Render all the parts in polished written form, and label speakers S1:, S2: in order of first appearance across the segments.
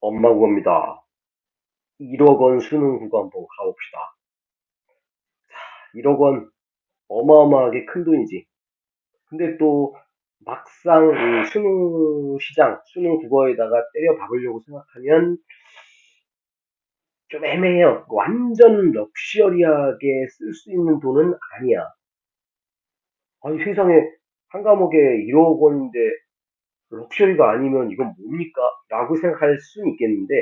S1: 엄마 구합니다. 1억 원 수능 국어 한번 가봅시다. 1억 원 어마어마하게 큰 돈이지. 근데 또 막상 이 수능 시장, 수능 국어에다가 때려 박으려고 생각하면 좀 애매해요. 완전 럭셔리하게 쓸 수 있는 돈은 아니야. 아니 세상에 한 과목에 1억 원인데 럭셔리가 아니면 이건 뭡니까? 라고 생각할 수는 있겠는데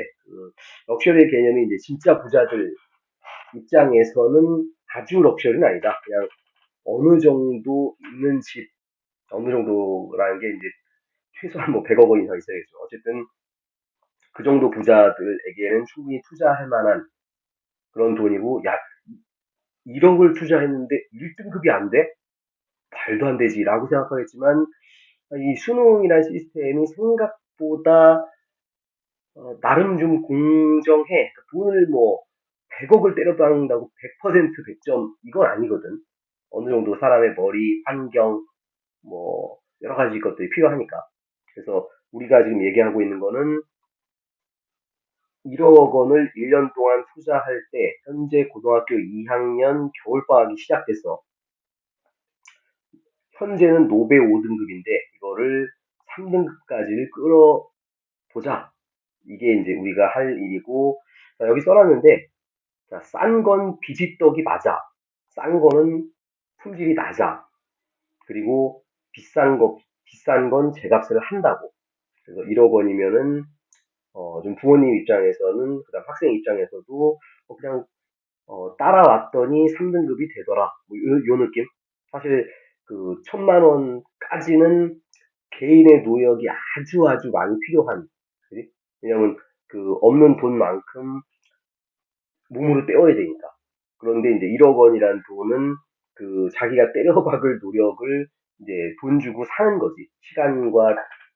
S1: 럭셔리 개념이 이제 진짜 부자들 입장에서는 아주 럭셔리는 아니다. 그냥 어느 정도 있는 집, 어느 정도라는 게 이제 최소한 뭐 100억 원 이상 있어야겠죠. 어쨌든 그 정도 부자들에게는 충분히 투자할 만한 그런 돈이고, 야, 1억을 투자했는데 1등급이 안 돼? 말도 안 되지라고 생각하겠지만, 이 수능이라는 시스템이 생각보다 나름 좀 공정해. 그러니까 돈을 뭐 100억을 때려박는다고 100% 100점 이건 아니거든. 어느 정도 사람의 머리, 환경, 뭐 여러 가지 것들이 필요하니까. 그래서 우리가 지금 얘기하고 있는 거는 1억 원을 1년 동안 투자할 때 현재 고등학교 2학년 겨울방학이 시작됐어. 현재는 노베 5등급인데 이거를 3등급까지를 끌어보자. 이게 이제 우리가 할 일이고, 자, 여기 써놨는데, 자, 싼 건 비지떡이 맞아. 싼 거는 품질이 낮아. 그리고 비싼 건 제값을 한다고. 그래서 1억 원이면은, 좀 부모님 입장에서는, 그다음 학생 입장에서도, 그냥, 따라왔더니 3등급이 되더라. 뭐, 요 느낌? 사실, 그, 1,000만 원까지는 개인의 노력이 아주 아주 많이 필요한, 그지? 왜냐면, 그, 없는 돈만큼 몸으로 떼어야 되니까. 그런데 이제 1억 원이란 돈은 그 자기가 때려박을 노력을 이제 돈 주고 사는 거지. 시간과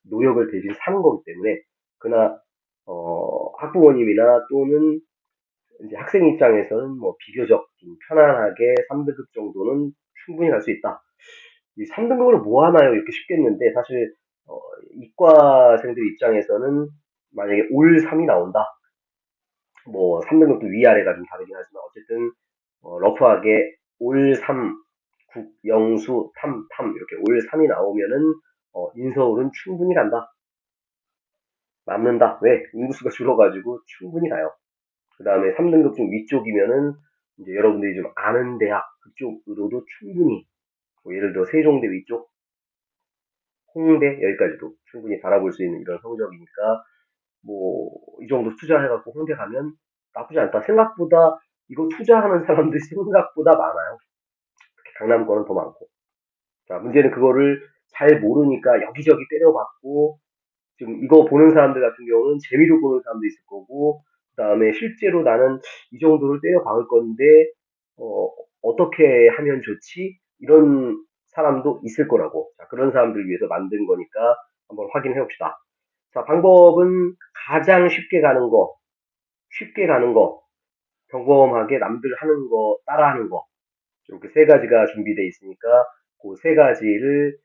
S1: 노력을 대신 사는 거기 때문에 그나 학부모님이나 또는 이제 학생 입장에서는 뭐 비교적 좀 편안하게 3등급 정도는 충분히 갈 수 있다. 이 3등급으로 뭐 하나요? 이렇게 쉽겠는데 사실 어, 이과생들 입장에서는 만약에 올 3이 나온다. 뭐 3등급도 위아래가 좀 다르긴 하지만 어쨌든 러프하게 올 3, 국, 영수, 탐 이렇게 올 3이 나오면은 인서울은 충분히 간다. 남는다. 왜? 인구수가 줄어가지고 충분히 가요. 그 다음에 3등급 좀 위쪽이면은 이제 여러분들이 좀 아는 대학 그쪽으로도 충분히 뭐 예를 들어 세종대 위쪽, 홍대 여기까지도 충분히 바라볼 수 있는 이런 성적이니까 뭐 이 정도 투자해갖고 홍대 가면 나쁘지 않다. 생각보다 이거 투자하는 사람들이 생각보다 많아요. 강남권은 더 많고. 자, 문제는 그거를 잘 모르니까 여기저기 때려박고, 지금 이거 보는 사람들 같은 경우는 재미로 보는 사람도 있을 거고, 그 다음에 실제로 나는 이 정도를 때려박을 건데, 어, 어떻게 하면 좋지? 이런 사람도 있을 거라고. 자, 그런 사람들 위해서 만든 거니까 한번 확인해 봅시다. 자, 방법은 가장 쉽게 가는 거, 경험하게 남들 하는 거, 따라하는 거. 이렇게 세 가지가 준비되어 있으니까 그 세 가지를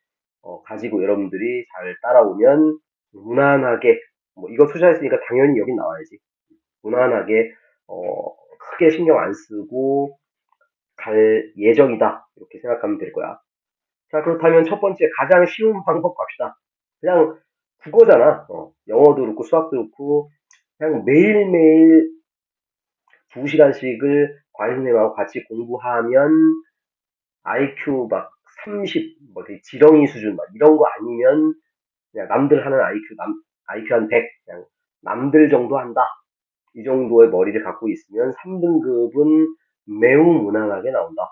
S1: 가지고 여러분들이 잘 따라오면 무난하게 뭐 이거 투자했으니까 당연히 여긴 나와야지. 무난하게 크게 신경 안 쓰고 갈 예정이다. 이렇게 생각하면 될 거야. 자, 그렇다면 첫 번째 가장 쉬운 방법 갑시다. 그냥 국어잖아. 영어도 그렇고 수학도 그렇고 그냥 매일매일 2시간씩을 과외 선생님하고 같이 공부하면 IQ 막 30, 뭐 되게 지렁이 수준 막 이런 거 아니면 그냥 남들 하는 IQ 한 100, 그냥 남들 정도 한다. 이 정도의 머리를 갖고 있으면 3등급은 매우 무난하게 나온다.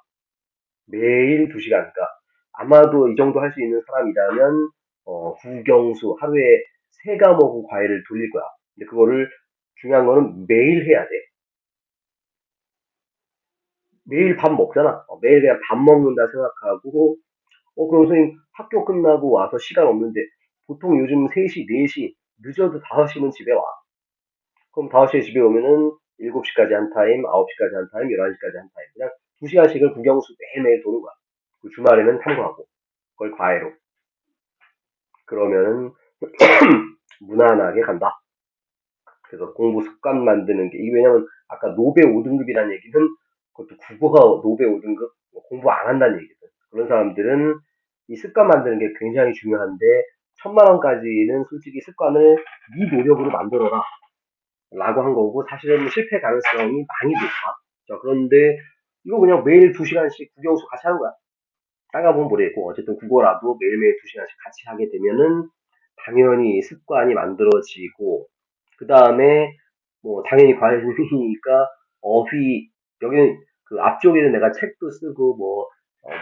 S1: 매일 2시간. 그러니까 아마도 이 정도 할 수 있는 사람이라면 국영수 하루에 3과목 과외를 돌릴 거야. 근데 그거를 중요한 거는 매일 해야 돼. 매일 밥 먹잖아. 매일 그냥 밥 먹는다 생각하고 그럼 선생님 학교 끝나고 와서 시간 없는데 보통 요즘 3시, 4시, 늦어도 5시면 집에 와. 그럼 5시에 집에 오면은 7시까지 한 타임, 9시까지 한 타임, 11시까지 한 타임. 그냥 2시간씩을 국영수 매일매일 도는 거야. 그 주말에는 탐구하고. 그걸 과외로. 그러면은 무난하게 간다. 그래서 공부 습관 만드는 게, 이게 왜냐면 아까 노베 5등급이라는 얘기는 그것도 국어가 노베 5등급 공부 안 한다는 얘기거든. 그런 사람들은 이 습관 만드는 게 굉장히 중요한데, 1000만 원까지는 솔직히 습관을 네 노력으로 만들어라 라고 한 거고, 사실은 실패 가능성이 많이 높아. 자, 그런데 이거 그냥 매일 2시간씩 국영수 같이 하는 거야. 따가보면 모르겠고, 어쨌든 국어라도 매일매일 2시간씩 같이 하게 되면은 당연히 습관이 만들어지고, 그 다음에 뭐 당연히 과외생이니까 어휘, 여기는 그 앞쪽에는 내가 책도 쓰고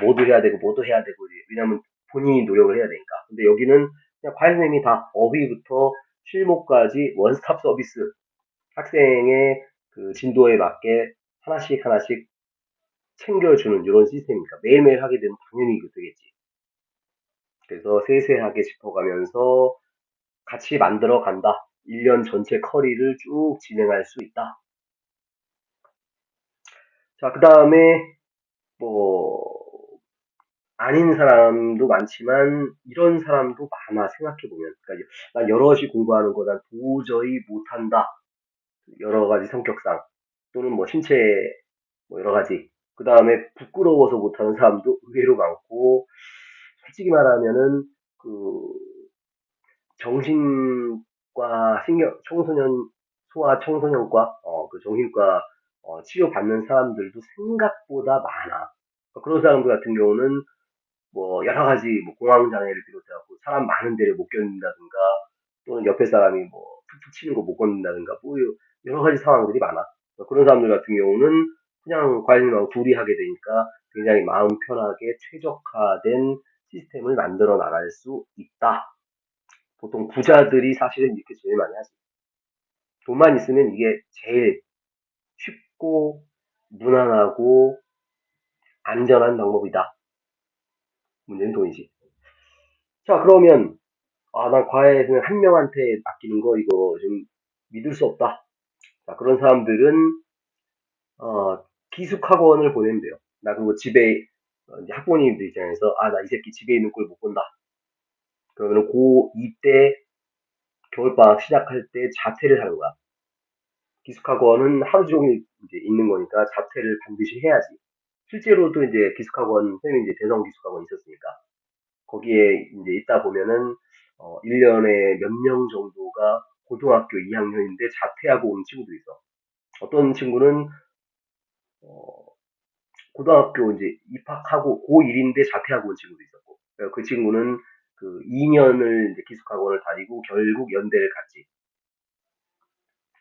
S1: 뭐도 해야 되고 뭐도 해야 되고, 왜냐면 본인이 노력을 해야 되니까. 근데 여기는 그냥 과외생이 다 어휘부터 실무까지 원스톱 서비스, 학생의 그 진도에 맞게 하나씩 하나씩 챙겨주는 이런 시스템이니까 매일매일 하게 되면 당연히 이거 되겠지. 그래서 세세하게 짚어가면서 같이 만들어 간다. 1년 전체 커리를 쭉 진행할 수 있다. 자, 그 다음에 뭐 아닌 사람도 많지만 이런 사람도 많아, 생각해보면. 그러니까 난 여럿이 공부하는 거 난 도저히 못한다. 여러 가지 성격상 또는 뭐 신체 뭐 여러 가지. 그 다음에 부끄러워서 못하는 사람도 의외로 많고, 솔직히 말하면은 그 정신과 청소년 소아 청소년과 그 정신과 치료받는 사람들도 생각보다 많아. 그런 사람들 같은 경우는 뭐 여러 가지 뭐 공황 장애를 비롯해갖고 사람 많은 데를 못 견딘다든가, 또는 옆에 사람이 뭐 툭툭 치는 거 못 견딘다든가, 뭐 여러 가지 상황들이 많아. 그런 사람들 같은 경우는 그냥 과외님하고 둘이 하게 되니까 굉장히 마음 편하게 최적화된 시스템을 만들어 나갈 수 있다. 보통 부자들이 사실은 이렇게 제일 많이 하지. 돈만 있으면 이게 제일 쉽고 무난하고 안전한 방법이다. 문제는 돈이지. 자, 그러면 난 과외는 한 명한테 맡기는 거 이거 좀 믿을 수 없다. 자, 그런 사람들은 기숙학원을 보내면 돼요. 나 그거 집에 이제 학부모님들 입장에서 나 이 새끼 집에 있는 꼴 못 본다. 그러면 고2 때 겨울방학 시작할 때 자퇴를 하는 거야. 기숙학원은 하루 종일 이제 있는 거니까 자퇴를 반드시 해야지. 실제로도 이제 기숙학원, 선생님이 이제 대성 기숙학원 있었으니까, 거기에 이제 있다 보면은, 1년에 몇 명 정도가 고등학교 2학년인데 자퇴하고 온 친구도 있어. 어떤 친구는, 어, 고등학교 이제 입학하고 고1인데 자퇴하고 온 친구도 있었고, 그 친구는 그 2년을 이제 기숙학원을 다니고 결국 연대를 갔지.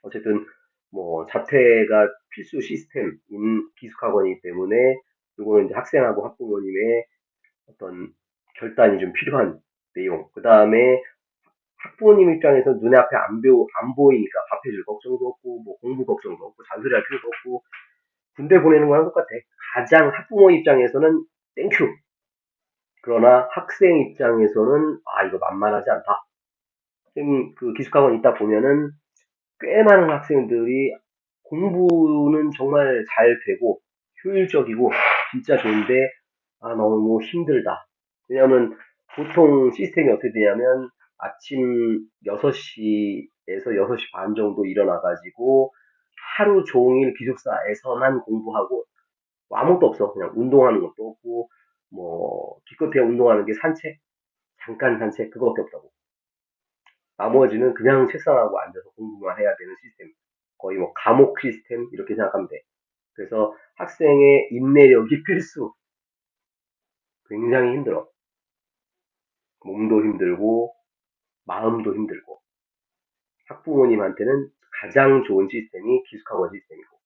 S1: 어쨌든 뭐 자퇴가 필수 시스템인 기숙학원이기 때문에 이거는 이제 학생하고 학부모님의 어떤 결단이 좀 필요한 내용. 그 다음에 학부모님 입장에서 눈에 앞에 안 보이니까 밥 해줄 걱정도 없고, 뭐 공부 걱정도 없고, 잔소리할 필요도 없고, 군대 보내는 거랑 똑같아. 가장 학부모 입장에서는 땡큐. 그러나 학생 입장에서는 이거 만만하지 않다. 그 기숙학원 있다 보면은 꽤 많은 학생들이 공부는 정말 잘 되고 효율적이고 진짜 좋은데 너무 힘들다. 왜냐하면 보통 시스템이 어떻게 되냐면 아침 6시에서 6시 반 정도 일어나가지고 하루 종일 기숙사에서만 공부하고, 뭐 아무것도 없어. 그냥 운동하는 것도 없고, 뭐 기껏해야 운동하는 게 산책, 잠깐 산책, 그거밖에 없다고. 나머지는 그냥 책상하고 앉아서 공부만 해야 되는 시스템. 거의 뭐 감옥 시스템 이렇게 생각하면 돼. 그래서 학생의 인내력이 필수. 굉장히 힘들어. 몸도 힘들고 마음도 힘들고. 학부모님한테는 가장 좋은 시스템이 기숙학원 시스템이고.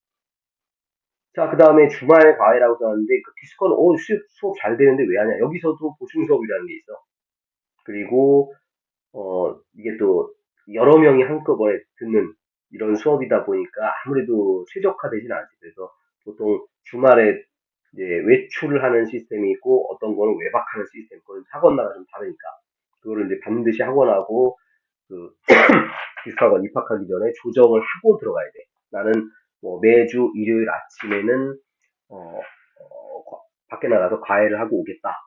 S1: 자, 그 다음에 주말 과외라고 써놨는데, 그 기숙학원 수업 잘 되는데 왜 하냐. 여기서도 보충 수업이라는 게 있어. 그리고 이게 또 여러 명이 한꺼번에 듣는 이런 수업이다 보니까 아무래도 최적화되진 않지. 그래서 보통 주말에 이제 외출을 하는 시스템이 있고, 어떤 거는 외박하는 시스템, 그건 학원마다 좀 다르니까. 그거를 이제 반드시 학원하고, 그, 기숙학원 입학하기 전에 조정을 하고 들어가야 돼. 나는 뭐 매주 일요일 아침에는, 어, 밖에 나가서 과외를 하고 오겠다.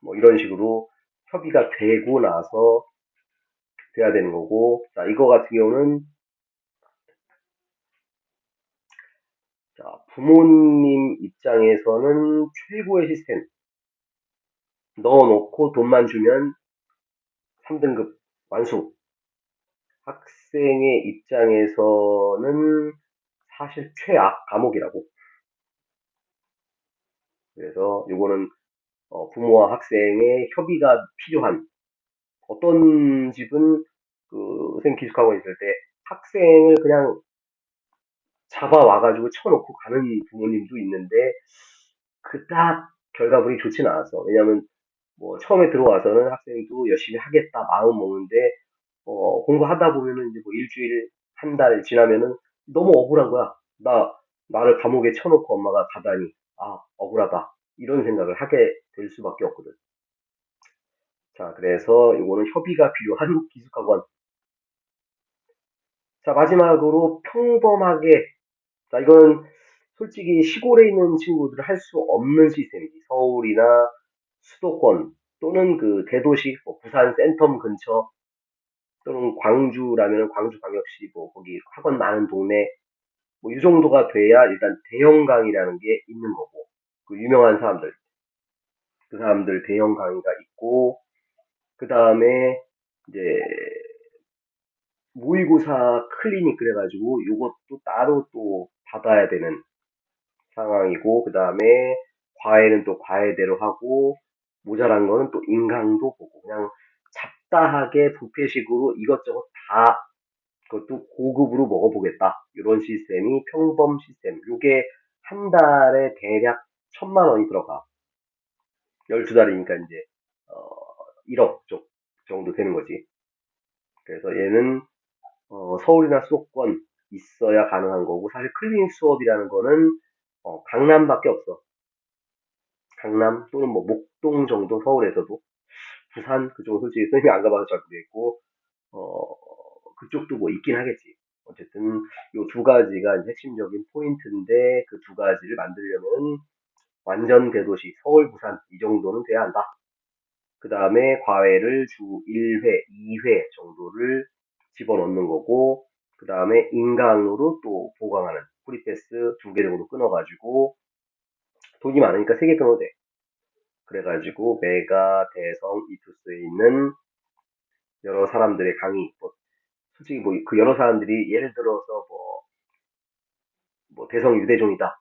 S1: 뭐 이런 식으로 협의가 되고 나서 돼야 되는 거고, 자, 이거 같은 경우는, 자, 부모님 입장에서는 최고의 시스템. 넣어놓고 돈만 주면 3등급 완수. 학생의 입장에서는 사실 최악 과목이라고. 그래서 요거는 부모와 학생의 협의가 필요한 어떤 집은 그 선생님 기숙하고 있을 때 학생을 그냥 잡아와가지고 쳐놓고 가는 부모님도 있는데 그닥 결과물이 좋지는 않았어. 왜냐하면 뭐 처음에 들어와서는 학생도 열심히 하겠다 마음 먹는데 공부하다 보면은 이제 뭐 일주일 한 달 지나면은 너무 억울한 거야. 나를 감옥에 쳐놓고 엄마가 가다니 아 억울하다 이런 생각을 하게 될 수밖에 없거든. 자 그래서 이거는 협의가 필요한 기숙학원. 자 마지막으로 평범하게 자 이거는 솔직히 시골에 있는 친구들은 할 수 없는 시스템이지. 서울이나 수도권 또는 그 대도시 뭐 부산 센텀 근처 또는 광주라면 광주광역시 뭐 거기 학원 많은 동네 뭐 이 정도가 돼야 일단 대형 강의라는 게 있는 거고 그 유명한 사람들 그 사람들 대형 강의가 있고 그 다음에 이제 모의고사 클리닉 그래가지고 요것도 따로 또 받아야 되는 상황이고 그 다음에 과외는 또 과외대로 하고 모자란 거는 또 인강도 보고 그냥 잡다하게 부패식으로 이것저것 다 그것도 고급으로 먹어보겠다. 이런 시스템이 평범 시스템. 요게 한 달에 대략 1,000만 원이 들어가. 12달이니까 이제, 1억 쪽 정도 되는 거지. 그래서 얘는, 서울이나 수도권 있어야 가능한 거고, 사실 클리닉 수업이라는 거는, 강남밖에 없어. 강남 또는 뭐 목동 정도 서울에서도. 부산 그쪽은 솔직히 선생님이 안 가봐서 잘 모르겠고, 어, 그쪽도 뭐 있긴 하겠지. 어쨌든 요 두 가지가 이제 핵심적인 포인트인데 그 두 가지를 만들려면 완전 대도시 서울, 부산 이 정도는 돼야 한다. 그 다음에 과외를 주 1회, 2회 정도를 집어넣는 거고 그 다음에 인강으로 또 보강하는 프리패스 2개 정도 끊어가지고 돈이 많으니까 3개 끊어도 돼. 그래가지고 메가, 대성, 이투스에 있는 여러 사람들의 강의, 뭐 솔직히 뭐 그 여러 사람들이 예를 들어서 뭐 대성 유대종이다.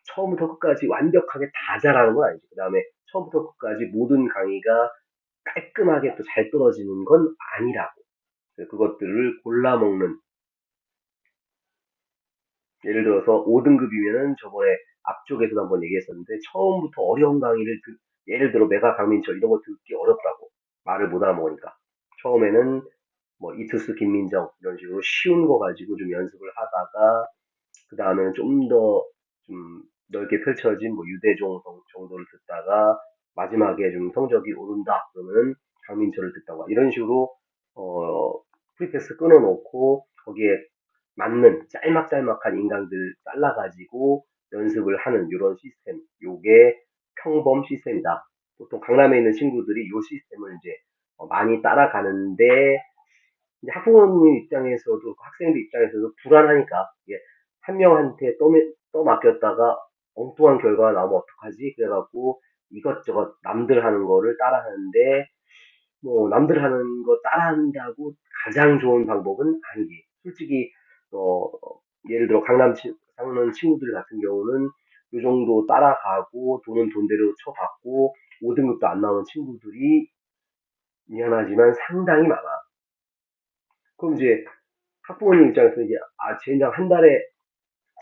S1: 처음부터 끝까지 완벽하게 다 잘하는 건 아니지. 그 다음에 처음부터 끝까지 모든 강의가 깔끔하게 또 잘 떨어지는 건 아니라고. 그것들을 골라먹는. 예를 들어서 5등급이면은 저번에 앞쪽에서도 한번 얘기했었는데 처음부터 어려운 강의를 예를 들어 메가 강민철 이런 거 듣기 어렵다고. 말을 못 알아먹으니까. 처음에는 뭐 이투스 김민정 이런 식으로 쉬운 거 가지고 좀 연습을 하다가 그 다음에는 좀 더 좀 넓게 펼쳐진 뭐 유대종 정도를 듣다가 마지막에 좀 성적이 오른다 그러면 강민철을 듣다가 이런 식으로 프리패스 끊어놓고 거기에 맞는 짤막짤막한 인강들 잘라가지고 연습을 하는 이런 시스템 요게 평범 시스템이다. 보통 강남에 있는 친구들이 요 시스템을 이제 많이 따라가는데 이제 학부모님 입장에서도 학생들 입장에서도 불안하니까 이게 한 명한테 떠맡겼다가 엉뚱한 결과가 나오면 어떡하지? 그래갖고 이것저것 남들 하는 거를 따라하는데 뭐 남들 하는 거 따라한다고 가장 좋은 방법은 아니지. 솔직히 어 예를 들어 강남 친구들 같은 경우는 요 정도 따라가고 돈은 돈대로 쳐받고 5등급도 안 나오는 친구들이 미안하지만 상당히 많아. 그럼 이제 학부모님 입장에서 이제 젠장 한 달에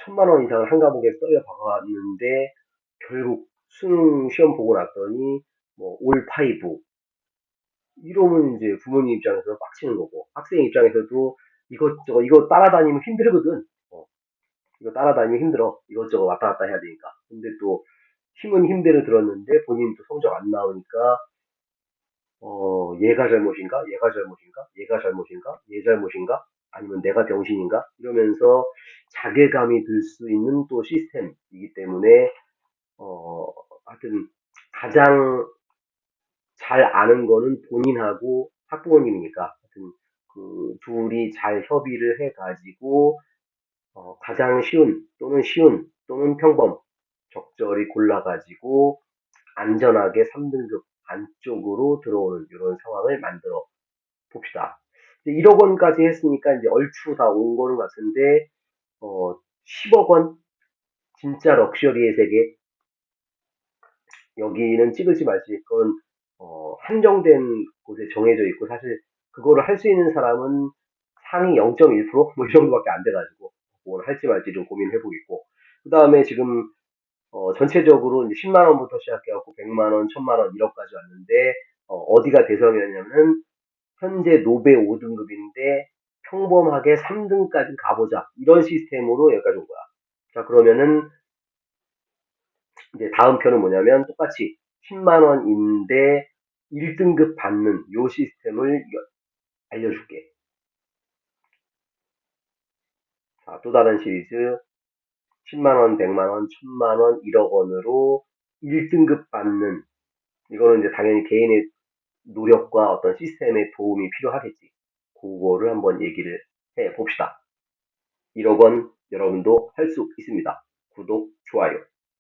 S1: 1,000만 원 이상을 한 과목에 써여 박았는데 결국 수능 시험 보고 났더니 뭐 올 파이브 이러면 이제 부모님 입장에서 빡치는 거고 학생 입장에서도 이것저것 이거 따라다니면 힘들거든. 이거 따라다니면 힘들어. 이것저것 왔다 갔다 해야 되니까. 근데 또 힘은 힘대로 들었는데 본인도 성적 안 나오니까 얘가 잘못인가? 얘가 잘못인가? 얘가 잘못인가? 얘 잘못인가? 아니면 내가 병신인가? 이러면서 자괴감이 들 수 있는 또 시스템이기 때문에, 어, 하여튼 가장 잘 아는 거는 본인하고 학부모님이니까. 하여튼 그 둘이 잘 협의를 해가지고 가장 쉬운 또는 평범 적절히 골라가지고 안전하게 3등급 안쪽으로 들어오는 이런 상황을 만들어 봅시다. 이제 1억 원까지 했으니까 이제 얼추 다 온 거는 같은데 10억 원 진짜 럭셔리의 세계 여기는 찍을지 말지 그건 한정된 곳에 정해져 있고 사실 그거를 할 수 있는 사람은 상위 0.1%뭐 이 정도밖에 안 돼가지고 그걸 할지 말지 좀 고민해 보겠고 그 다음에 지금 전체적으로 이제 10만 원부터 시작해갖고 100만 원, 1000만 원, 1억까지 왔는데 어디가 대선이었냐면은 현재 노베 5등급인데 평범하게 3등까지 가보자 이런 시스템으로 여기까지 온 거야. 자 그러면은 이제 다음 편은 뭐냐면 똑같이 10만 원인데 1등급 받는 요 시스템을 알려줄게. 자, 또 다른 시리즈 10만 원, 100만 원, 1000만 원, 1억 원으로 1등급 받는 이거는 이제 당연히 개인의 노력과 어떤 시스템의 도움이 필요하겠지. 그거를 한번 얘기를 해 봅시다. 1억 원 여러분도 할 수 있습니다. 구독, 좋아요.